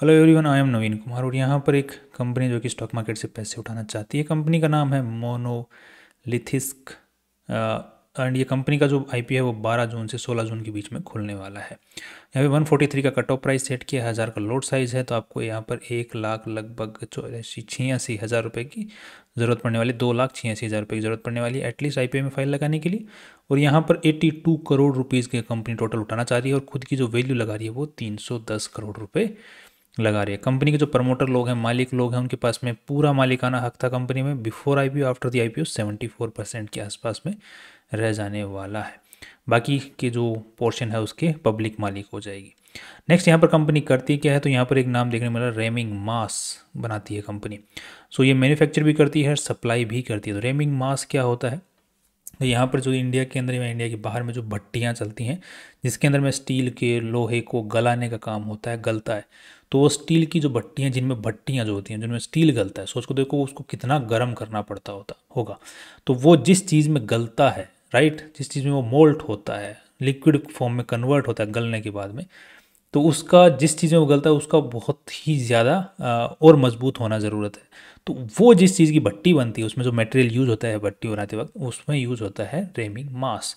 Hello everyone, I am नवीन कुमार और यहाँ पर एक कंपनी जो कि स्टॉक मार्केट से पैसे उठाना चाहती है। कंपनी का नाम है मोनोलिथिस्क एंड ये कंपनी का जो आईपीओ है वो 12 जून से 16 जून के बीच में खुलने वाला है। यहाँ पे 143 का कट ऑफ प्राइस सेट किया, 1000 का लोड साइज़ है। तो आपको यहाँ पर 1 लाख लगभग 86 हज़ार रुपये की ज़रूरत पड़ने वाली, 2,86,000 रुपये की ज़रूरत पड़ने वाली है एटलीस्ट आईपीओ में फाइल लगाने के लिए। और यहाँ पर 82 करोड़ रुपीज़ की कंपनी टोटल उठाना चाह रही है और खुद की जो वैल्यू लगा रही है वो 310 करोड़ रुपये लगा रही है। कंपनी के जो प्रमोटर लोग हैं, मालिक लोग हैं, उनके पास में पूरा मालिकाना हक था कंपनी में। Before IPO, after the IPO 74% के आसपास में रह जाने वाला है। बाकी के जो पोर्शन है उसके पब्लिक मालिक हो जाएगी। नेक्स्ट यहाँ पर कंपनी करती क्या है, तो यहाँ पर एक नाम देखने मिला, रेमिंग मास बनाती है कंपनी। सो ये मैन्युफैक्चर भी करती है, सप्लाई भी करती है। तो रेमिंग मास क्या होता है, तो यहाँ पर जो इंडिया के अंदर या इंडिया के बाहर में जो भट्टियाँ चलती हैं जिसके अंदर में स्टील के लोहे को गलाने का काम होता है, गलता है, तो वो स्टील की जो भट्टियाँ, जिनमें भट्टियाँ जो होती हैं जिनमें स्टील गलता है, सोच को देखो उसको कितना गर्म करना पड़ता होगा। तो वो जिस चीज़ में गलता है, राइट, जिस चीज़ में वो मोल्ट होता है, लिक्विड फॉर्म में कन्वर्ट होता है गलने के बाद में, तो उसका जिस चीज़ में वो गलता है उसका बहुत ही ज़्यादा और मजबूत होना ज़रूरत है। तो वो जिस चीज़ की भट्टी बनती है उसमें जो मटेरियल यूज़ होता है भट्टी बनाते वक्त, उसमें यूज़ होता है रेमिंग मास,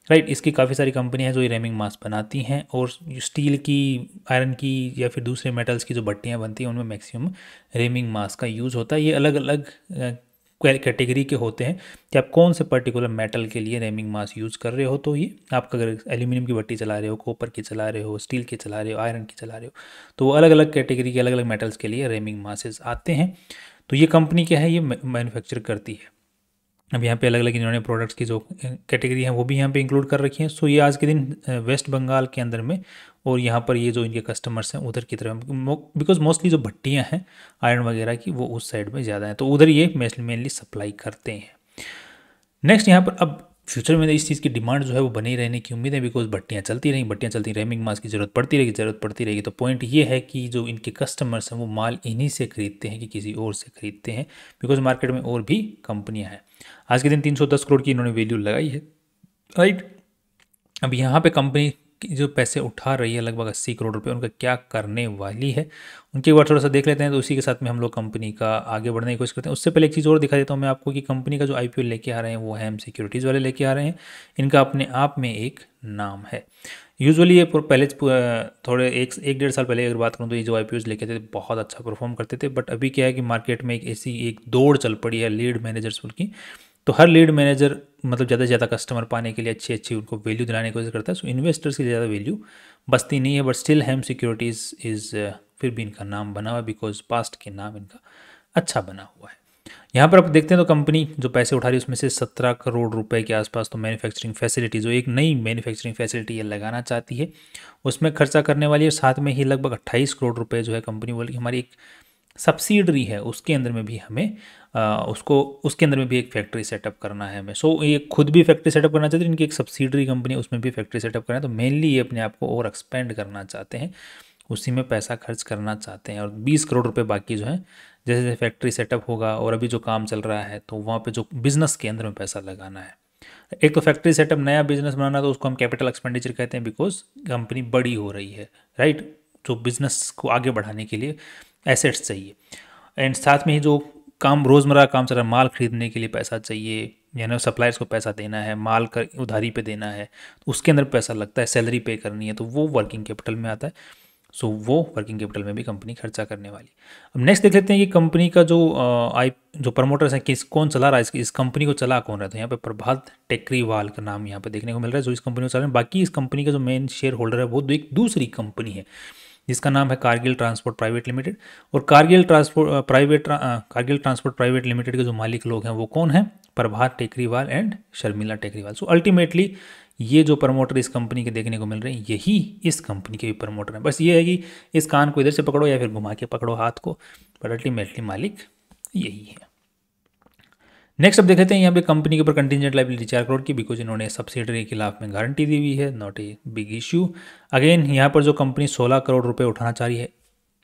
राइट। इसकी काफ़ी सारी कंपनियां हैं जो ये रेमिंग मास बनाती हैं और स्टील की, आयरन की या फिर दूसरे मेटल्स की जो भट्टियां बनती हैं उनमें मैक्सिमम रेमिंग मास का यूज़ होता है। ये अलग अलग कैटेगरी के होते हैं कि आप कौन से पर्टिकुलर मेटल के लिए रेमिंग मास यूज़ कर रहे हो। तो ये आप अगर एल्यूमिनियम की भट्टी चला रहे हो, कॉपर की चला रहे हो, स्टील की चला रहे हो, आयरन की चला रहे हो, तो वो अलग अलग कैटेगरी के अलग अलग मेटल्स के लिए रेमिंग मासेस आते हैं। तो ये कंपनी क्या है, ये मैन्युफैक्चर करती है। अब यहाँ पे अलग अलग इन्होंने प्रोडक्ट्स की जो कैटेगरी हैं वो भी यहाँ पे इंक्लूड कर रखी हैं। सो ये आज के दिन वेस्ट बंगाल के अंदर में, और यहाँ पर ये जो इनके कस्टमर्स हैं उधर की तरफ, बिकॉज मोस्टली जो भट्टियाँ हैं आयरन वगैरह की वो उस साइड में ज़्यादा हैं, तो उधर ये मेनली सप्लाई करते हैं। नेक्स्ट यहाँ पर अब फ्यूचर में इस चीज़ की डिमांड जो है वो बनी रहने की उम्मीद है, बिकॉज भट्टियाँ चलती रेमिंग मास की ज़रूरत पड़ती रहेगी। तो पॉइंट ये है कि जो इनके कस्टमर्स हैं वो माल इन्हीं से खरीदते हैं कि किसी और से खरीदते हैं, बिकॉज मार्केट में और भी कंपनियाँ हैं। आज के दिन 310 करोड़ की इन्होंने वैल्यू लगाई है, राइट। अब यहाँ पे कंपनी जो पैसे उठा रही है लगभग 80 करोड़ रुपए, उनका क्या करने वाली है उनके बार थोड़ा सा देख लेते हैं। तो उसी के साथ में हम लोग कंपनी का आगे बढ़ने की कोशिश करते हैं। उससे पहले एक चीज़ और दिखा देता हूँ मैं आपको कि कंपनी का जो आईपीओ लेके आ रहे हैं वो हैम सिक्योरिटीज़ वाले लेके आ रहे हैं। इनका अपने आप में एक नाम है। यूजुअली ये पहले थोड़े एक 1.5 साल पहले अगर बात करूँ तो ये जो आईपीओज लेके थे बहुत अच्छा परफॉर्म करते थे, बट अभी क्या है कि मार्केट में एक ऐसी एक दौड़ चल पड़ी है लीड मैनेजर्स की। तो हर लीड मैनेजर मतलब ज़्यादा से ज़्यादा कस्टमर पाने के लिए अच्छी उनको वैल्यू दिलाने की कोशिश करता है। सो इन्वेस्टर्स की ज़्यादा वैल्यू बचती नहीं है, but still ham securities is फिर भी इनका नाम बना हुआ, बिकॉज पास्ट के नाम इनका अच्छा बना हुआ है। यहाँ पर आप देखते हैं तो कंपनी जो पैसे उठा रही है उसमें से 17 करोड़ रुपए के आसपास तो मैन्युफैक्चरिंग फैसिलिटी, जो एक नई मैन्युफैक्चरिंग फैसिलिटी ये लगाना चाहती है उसमें खर्चा करने वाली है। साथ में ही लगभग 28 करोड़ रुपए जो है कंपनी बोल की हमारी एक सब्सिडरी है उसके अंदर में भी हमें उसके अंदर में भी एक फैक्ट्री सेटअप करना है हमें। सो ये खुद भी फैक्ट्री सेटअप करना चाहते हैं, इनकी एक सब्सिडरी कंपनी है उसमें भी फैक्ट्री सेटअप करना है। तो मेनली ये अपने आप को और एक्सपेंड करना चाहते हैं, उसी में पैसा खर्च करना चाहते हैं। और 20 करोड़ रुपए बाकी जो है जैसे जैसे फैक्ट्री सेटअप होगा और अभी जो काम चल रहा है तो वहाँ पे जो बिज़नेस के अंदर में पैसा लगाना है। एक तो फैक्ट्री सेटअप, नया बिजनेस बनाना, तो उसको हम कैपिटल एक्सपेंडिचर कहते हैं, बिकॉज कंपनी बड़ी हो रही है, राइट। जो बिजनेस को आगे बढ़ाने के लिए एसेट्स चाहिए, एंड साथ में ही जो काम रोज़मर्रा काम चल रहा है, माल खरीदने के लिए पैसा चाहिए, यानी सप्लायर्स को पैसा देना है, माल का उधारी पे देना है, तो उसके अंदर पैसा लगता है, सैलरी पे करनी है, तो वो वर्किंग कैपिटल में आता है। सो वो वर्किंग कैपिटल में भी कंपनी खर्चा करने वाली। अब नेक्स्ट देख लेते हैं कि कंपनी का जो प्रमोटर्स हैं, कौन चला रहा है इस कंपनी को, चला कौन रहा है। तो यहाँ पे प्रभात टेकरीवाल का नाम यहाँ पे देखने को मिल रहा है जो इस कंपनी को चला रहे हैं। बाकी इस कंपनी का जो मेन शेयर होल्डर है वो एक दूसरी कंपनी है जिसका नाम है कारगिल ट्रांसपोर्ट प्राइवेट लिमिटेड। और कारगिल ट्रांसपोर्ट प्राइवेट लिमिटेड के जो मालिक लोग हैं वो कौन है, Prabhat Tekriwal and Sharmila Tekriwal. So ultimately ये जो प्रमोटर इस कंपनी के देखने को मिल रहे हैं यही इस कंपनी के भी प्रमोटर हैं। बस ये है कि इस कान को इधर से पकड़ो या फिर घुमा के पकड़ो हाथ को, पर अल्टीमेटली मालिक यही है। नेक्स्ट अब देख लेते हैं यहाँ पे कंपनी के ऊपर कंटिजेंट लायबिलिटी 4 करोड़ की, बिकॉज इन्होंने सब्सिडरी के खिलाफ में गारंटी दी हुई है, not a big issue. Again यहाँ पर जो कंपनी 16 करोड़ रुपए उठाना चाह रही है,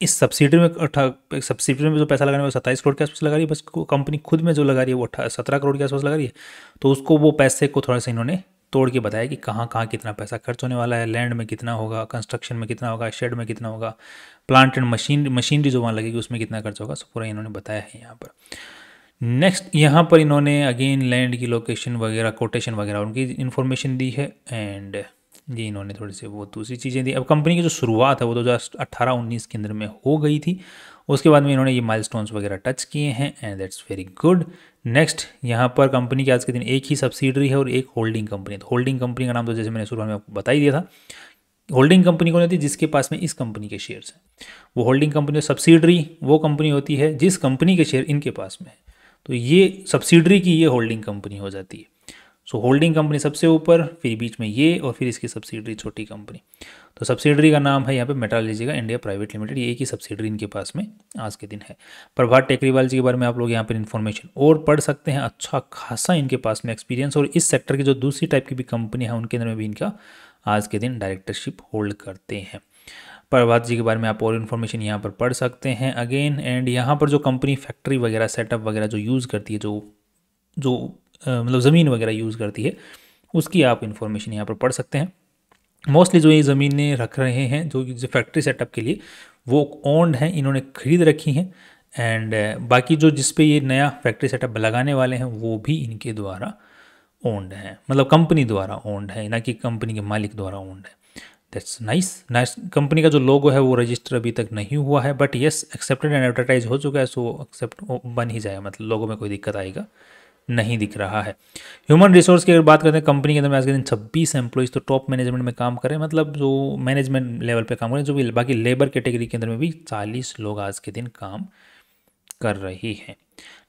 इस सब्सिडरी में जो पैसा लगाने में 27 करोड़ के आसपास लगा रही है, बस कंपनी खुद में जो लगा रही है वो 17 करोड़ के आसपास लगा रही है। तो उसको वो पैसे को थोड़ा सा इन्होंने तोड़ के बताया कि कहाँ कहाँ कितना पैसा खर्च होने वाला है, लैंड में कितना होगा, कंस्ट्रक्शन में कितना होगा, शेड में कितना होगा, प्लांट एंड मशीनरी जो वहाँ लगेगी उसमें कितना खर्च होगा, सो पूरा इन्होंने बताया है यहाँ पर। नेक्स्ट यहाँ पर इन्होंने अगेन लैंड की लोकेशन वगैरह, कोटेशन वगैरह उनकी इन्फॉर्मेशन दी है, एंड ये इन्होंने थोड़ी सी वो दूसरी चीज़ें दी। अब कंपनी की जो शुरुआत है वो 2018-19 के अंदर में हो गई थी। उसके बाद में इन्होंने ये माइलस्टोन्स वगैरह टच किए हैं, and that's very good. Next यहाँ पर कंपनी के आज के दिन एक ही सब्सिडरी है और एक होल्डिंग कंपनी है। तो होल्डिंग कंपनी का नाम तो जैसे मैंने शुरू में आपको बता ही दिया था, होल्डिंग कंपनी कौन होती है, जिसके पास में इस कंपनी के शेयर्स हैं, वो होल्डिंग कंपनी। सब्सिडरी वो कंपनी होती है जिस कंपनी के शेयर इनके पास में है, तो ये सब्सिडरी की ये होल्डिंग कंपनी हो जाती है। सो होल्डिंग कंपनी सबसे ऊपर, फिर बीच में ये, और फिर इसकी सब्सिडरी छोटी कंपनी। तो सब्सिडरी का नाम है यहाँ पे मेटालर्जी का इंडिया प्राइवेट लिमिटेड, ये एक ही सब्सिडरी इनके पास में आज के दिन है। प्रभात टेकरीवाल जी के बारे में आप लोग यहाँ पर इन्फॉर्मेशन और पढ़ सकते हैं, अच्छा खासा इनके पास में एक्सपीरियंस, और इस सेक्टर की जो दूसरी टाइप की भी कंपनी है उनके अंदर में भी इनका आज के दिन डायरेक्टरशिप होल्ड करते हैं। प्रभात जी के बारे में आप और इन्फॉर्मेशन यहाँ पर पढ़ सकते हैं अगेन। एंड यहाँ पर जो कंपनी फैक्ट्री वगैरह सेटअप वगैरह जो यूज़ करती है, जो मतलब ज़मीन वगैरह यूज़ करती है, उसकी आप इन्फॉर्मेशन यहाँ पर पढ़ सकते हैं। मोस्टली जो ये ज़मीनें रख रहे हैं जो फैक्ट्री सेटअप के लिए, वो ओन्ड हैं, इन्होंने खरीद रखी हैं। एंड बाकी जो जिस पे ये नया फैक्ट्री सेटअप लगाने वाले हैं वो भी इनके द्वारा ओन्ड है, मतलब कंपनी द्वारा ओन्ड है, ना कि कंपनी के मालिक द्वारा ओन्ड है। That's nice. कंपनी का जो लोगो है वो रजिस्टर अभी तक नहीं हुआ है, but yes accepted and advertise हो चुका है, सो एक्सेप्ट बन ही जाएगा, मतलब लोगों में कोई दिक्कत आएगा नहीं दिख रहा है। ह्यूमन रिसोर्स की अगर बात करते हैं, कंपनी के अंदर में आज के दिन 26 एम्प्लॉइज तो टॉप मैनेजमेंट में काम कर रहे हैं, मतलब जो मैनेजमेंट लेवल पे काम कर रहे हैं, जो भी बाकी लेबर कैटेगरी के अंदर में भी 40 लोग आज के दिन काम कर रही है।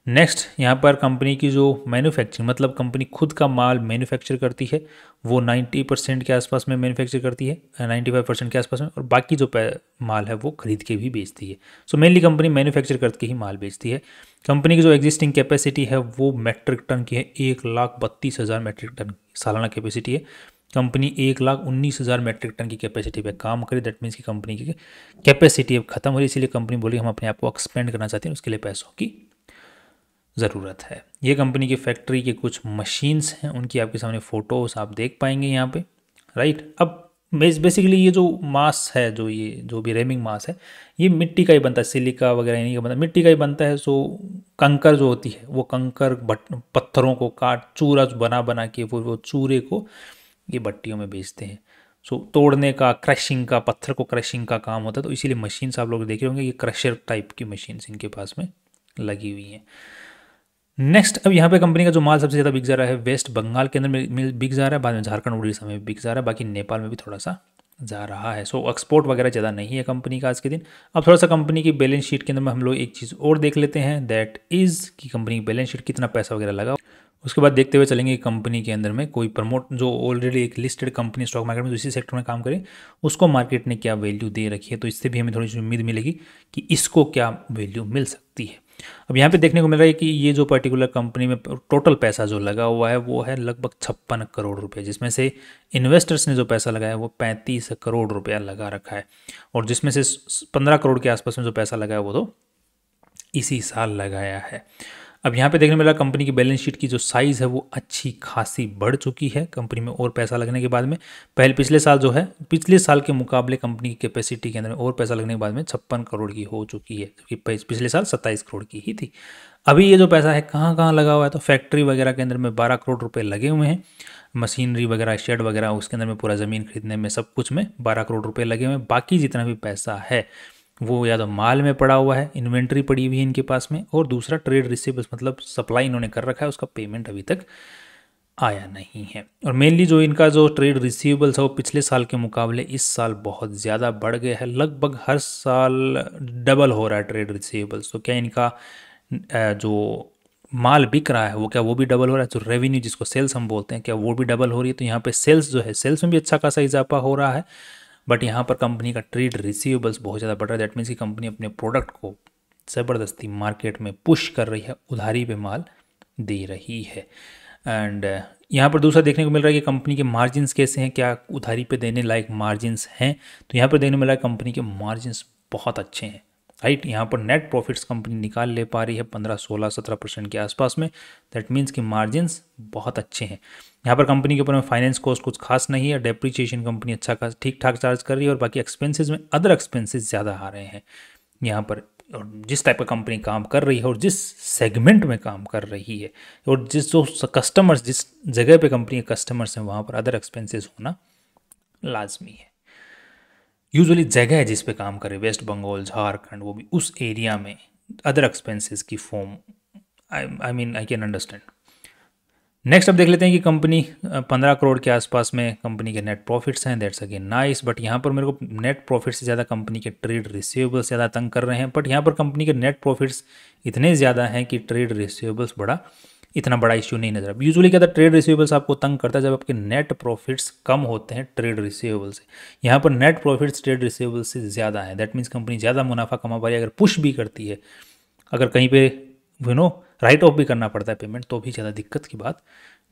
नेक्स्ट यहाँ पर कंपनी की जो मैन्युफैक्चरिंग, मतलब कंपनी खुद का माल मैन्युफैक्चर करती है, वो 90% के आसपास में मैन्युफैक्चर करती है, 95% के आसपास में, और बाकी जो माल है वो खरीद के भी बेचती है। सो मेनली कंपनी मैन्युफैक्चर करके ही माल बेचती है। कंपनी की जो एग्जिस्टिंग कैपेसिटी है वो मेट्रिक टन की है, 1,32,000 मेट्रिक टन सालाना कैपेसिटी है। कंपनी 1,19,000 मेट्रिक टन की कैपेसिटी पे काम करे, दैट मीन्स की कंपनी की कैपेसिटी अब खत्म हो रही है, इसीलिए कंपनी बोली हम अपने आप को एक्सपेंड करना चाहते हैं, उसके लिए पैसों की ज़रूरत है। ये कंपनी की फैक्ट्री के कुछ मशीन्स हैं, उनकी आपके सामने फ़ोटोस आप देख पाएंगे यहाँ पे, राइट। अब बेसिकली ये जो मास है, जो भी रेमिंग मास है, ये मिट्टी का ही बनता है, सिलिका वगैरह नहीं का बनता, मिट्टी का ही बनता है। सो कंकर जो होती है वो कंकर पत्थरों को काट चूरा बना के वो चूरे को ये भट्टियों में बेचते हैं। सो तोड़ने का, क्रशिंग का, पत्थर को क्रशिंग का काम होता है, तो इसीलिए मशीन्स आप लोग देख रहे होंगे, ये क्रशर टाइप की मशीन्स इनके पास में लगी हुई हैं। नेक्स्ट, अब यहाँ पे कंपनी का जो माल सबसे ज़्यादा बिक जा रहा है वेस्ट बंगाल के अंदर में बिक जा रहा है, बाद में झारखंड उड़ीसा में बिक जा रहा है, बाकी नेपाल में भी थोड़ा सा जा रहा है। सो एक्सपोर्ट वगैरह ज़्यादा नहीं है कंपनी का आज के दिन। अब थोड़ा सा कंपनी की बैलेंस शीट के अंदर में हम लोग एक चीज़ और देख लेते हैं, दैट इज़ कि कंपनी की बैलेंस शीट कितना पैसा वगैरह लगा। उसके बाद देखते हुए चलेंगे कंपनी के अंदर में कोई प्रमोट जो ऑलरेडी एक लिस्टेड कंपनी स्टॉक मार्केट में इसी सेक्टर में काम करे, उसको मार्केट ने क्या वैल्यू दे रखी है, तो इससे भी हमें थोड़ी सी उम्मीद मिलेगी कि इसको क्या वैल्यू मिल सकती है। अब यहाँ पे देखने को मिल रहा है कि ये जो पर्टिकुलर कंपनी में टोटल पैसा जो लगा हुआ है वो है लगभग 56 करोड़ रुपए, जिसमें से इन्वेस्टर्स ने जो पैसा लगाया है वो 35 करोड़ रुपया लगा रखा है, और जिसमें से 15 करोड़ के आसपास में जो पैसा लगाया वो तो इसी साल लगाया है। अब यहाँ पे देखने मिला कंपनी की बैलेंस शीट की जो साइज़ है वो अच्छी खासी बढ़ चुकी है कंपनी में, और पैसा लगने के बाद में पिछले साल जो है, पिछले साल के मुकाबले कंपनी की कैपेसिटी के अंदर में और पैसा लगने के बाद में 56 करोड़ की हो चुकी है, जबकि पिछले साल 27 करोड़ की ही थी। अभी ये जो पैसा है कहाँ कहाँ लगा हुआ है, तो फैक्ट्री वगैरह के अंदर में 12 करोड़ रुपये लगे हुए हैं, मशीनरी वगैरह, शेड वगैरह, उसके अंदर में पूरा ज़मीन खरीदने में सब कुछ में 12 करोड़ रुपये लगे हुए हैं। बाकी जितना भी पैसा है वो या तो माल में पड़ा हुआ है, इन्वेंट्री पड़ी हुई है इनके पास में, और दूसरा ट्रेड रिसीवेबल्स, मतलब सप्लाई इन्होंने कर रखा है, उसका पेमेंट अभी तक आया नहीं है। और मेनली जो इनका जो ट्रेड रिसीवेबल्स है वो पिछले साल के मुकाबले इस साल बहुत ज़्यादा बढ़ गया है, लगभग हर साल डबल हो रहा है ट्रेड रिसीवेबल्स। तो क्या इनका जो माल बिक रहा है वो क्या वो भी डबल हो रहा है, जो रेवेन्यू जिसको सेल्स हम बोलते हैं क्या वो भी डबल हो रही है। तो यहाँ पे सेल्स जो है, सेल्स में भी अच्छा खासा इजाफा हो रहा है, बट यहाँ पर कंपनी का ट्रेड रिसीवेबल्स बहुत ज़्यादा बढ़ रहा है। दैट मीन्स की कंपनी अपने प्रोडक्ट को ज़बरदस्ती मार्केट में पुश कर रही है, उधारी पे माल दे रही है। एंड यहाँ पर दूसरा देखने को मिल रहा है कि कंपनी के मार्जिन्स कैसे हैं, क्या उधारी पे देने लायक मार्जिन्स हैं, तो यहाँ पर देखने को मिल रहा है कंपनी के मार्जिन्स बहुत अच्छे हैं, राइट। यहाँ पर नेट प्रॉफिट्स कंपनी निकाल ले पा रही है 15, 16, 17% के आसपास में। दैट मीन्स कि मार्जिन्स बहुत अच्छे हैं। यहाँ पर कंपनी के ऊपर में फाइनेंस कॉस्ट कुछ खास नहीं है, डेप्रीशिएशन कंपनी अच्छा खास ठीक ठाक चार्ज कर रही है, और बाकी एक्सपेंसेस में अदर एक्सपेंसेस ज़्यादा आ रहे हैं यहाँ पर। और जिस टाइप का कंपनी काम कर रही है और जिस सेगमेंट में काम कर रही है और जो कस्टमर्स, जिस जगह पे कंपनी के कस्टमर्स हैं, वहाँ पर अदर एक्सपेंसेस होना लाजमी है। यूजुअली जगह है जिस पे काम करे, वेस्ट बंगाल, झारखंड, वो भी उस एरिया में अदर एक्सपेंसेस की form, I can understand. Next अब देख लेते हैं कि कंपनी 15 करोड़ के आसपास में कंपनी के नेट प्रॉफिट्स हैं। दैट्स अगेन नाइस, बट यहाँ पर मेरे को नेट प्रॉफिट से ज़्यादा कंपनी के ट्रेड रिसीवेबल्स ज़्यादा तंग कर रहे हैं। बट यहाँ पर कंपनी के नेट प्रॉफिट्स इतने ज़्यादा हैं कि ट्रेड रिसीवेबल्स इतना बड़ा इश्यू नहीं नजर। अब यूजुअली क्या था, ट्रेड रिसीवेबल्स आपको तंग करता है जब आपके नेट प्रॉफिट्स कम होते हैं ट्रेड रिसीवेबल से। यहाँ पर नेट प्रॉफिट्स ट्रेड रिसीवेबल से ज़्यादा है। दैट मीन्स कंपनी ज़्यादा मुनाफा कमा पा रही है। अगर पुश भी करती है, अगर कहीं पे राइट ऑफ भी करना पड़ता है पेमेंट, तो भी ज़्यादा दिक्कत की बात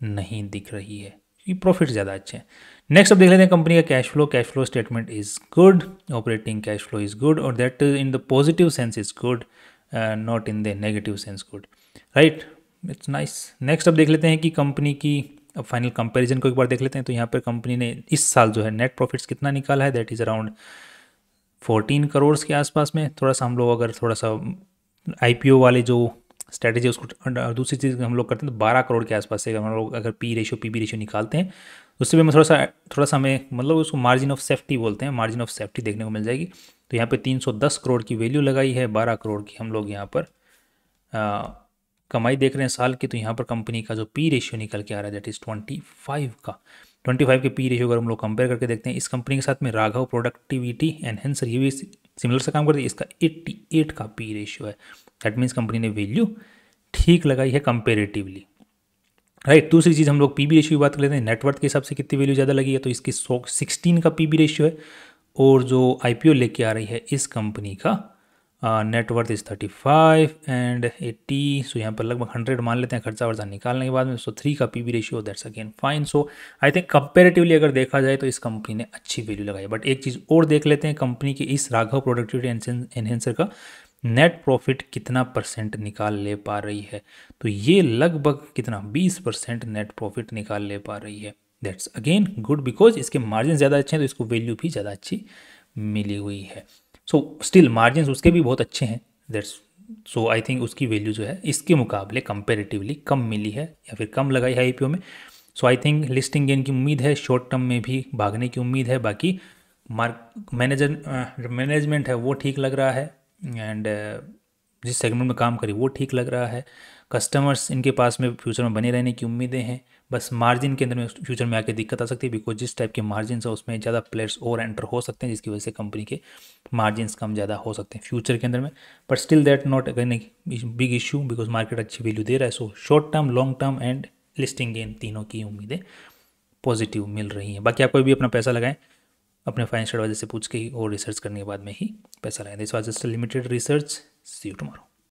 नहीं दिख रही है क्योंकि प्रॉफिट ज़्यादा अच्छे हैं। नेक्स्ट अब देख लेते हैं कंपनी का cash flow. Cash flow statement is good, operating cash flow is good, और that in the positive sense is good, not in the negative sense good, right. It's nice. Next अब देख लेते हैं कि कंपनी की अब final comparison को एक बार देख लेते हैं। तो यहाँ पर कंपनी ने इस साल जो है नेट प्रॉफिट्स कितना निकाला है, दैट इज़ अराउंड 14 करोड़ के आसपास में। थोड़ा सा हम लोग अगर थोड़ा सा IPO वाले जो स्ट्रैटेजी उसको दूसरी चीज़ हम लोग करते हैं तो 12 करोड़ के आसपास से हम लोग अगर PB रेशियो निकालते हैं, उससे भी मैं थोड़ा सा हमें मतलब उसको मार्जिन ऑफ सेफ्टी बोलते हैं, मार्जिन ऑफ सेफ्टी देखने को मिल जाएगी। तो यहाँ पे 310 करोड़ की वैल्यू लगाई है, 12 करोड़ की हम लोग यहाँ पर कमाई देख रहे हैं साल की। तो यहाँ पर कंपनी का जो P रेशियो निकल के आ रहा है दैट इज़ 25 का। 25 के P रेशियो अगर हम लोग कंपेयर करके देखते हैं, इस कंपनी के साथ में राघव प्रोडक्टिविटी एनहेंसर, ये भी सिमिलर सा काम करती है, इसका 88 का P रेशियो है। दैट मीन्स कंपनी ने वैल्यू ठीक लगाई है कंपेरेटिवली, राइट। दूसरी चीज़ हम लोग PB रेशियो की बात कर लेते हैं, नेटवर्थ के हिसाब से कितनी वैल्यू ज़्यादा लगी है, तो इसकी 16 का PB रेशियो है। और जो IPO लेके आ रही है इस कंपनी का नेटवर्थ इज़ 35 एंड 80, सो यहाँ पर लगभग 100 मान लेते हैं खर्चा वर्चा निकालने के बाद में। सो 3 का PB ratio, that's again fine. So I think comparatively अगर देखा जाए तो इस कंपनी ने अच्छी वैल्यू लगाई। बट एक चीज़ और देख लेते हैं, कंपनी की इस राघव प्रोडक्टिविटी एनहेंसर का नेट प्रॉफिट कितना % निकाल ले पा रही है। तो ये लगभग कितना 20% नेट प्रॉफिट निकाल ले पा रही है। दैट्स अगेन गुड, बिकॉज इसके मार्जिन ज़्यादा अच्छे हैं तो इसको वैल्यू भी ज़्यादा अच्छी मिली हुई है। सो स्टिल मार्जिन उसके भी बहुत अच्छे हैं, दैट्स सो आई थिंक उसकी वैल्यू जो है इसके मुकाबले कंपेरेटिवली कम मिली है या फिर कम लगाई है IPO में। सो आई थिंक लिस्टिंग गेन की उम्मीद है, शॉर्ट टर्म में भी भागने की उम्मीद है। बाकी मैनेजमेंट है वो ठीक लग रहा है, एंड जिस सेगमेंट में काम करी वो ठीक लग रहा है। कस्टमर्स इनके पास में फ्यूचर में बने रहने की उम्मीदें हैं। बस मार्जिन के अंदर में फ्यूचर में आके दिक्कत आ सकती है, बिकॉज जिस टाइप के मार्जिन है उसमें ज़्यादा प्लेयर्स और एंटर हो सकते हैं, जिसकी वजह से कंपनी के मार्जिन कम ज़्यादा हो सकते हैं फ्यूचर के अंदर में। But still that not again big issue, because market अच्छी वैल्यू दे रहा है। So short term, long term and listing gain, तीनों की उम्मीदें पॉजिटिव मिल रही हैं। बाकी आप कोई भी अपना पैसा लगाएं अपने फाइनेंशियल एडवाइजर से पूछ के ही और रिसर्च करने के बाद में ही पैसा लगाएं। This was just limited research. See you tomorrow.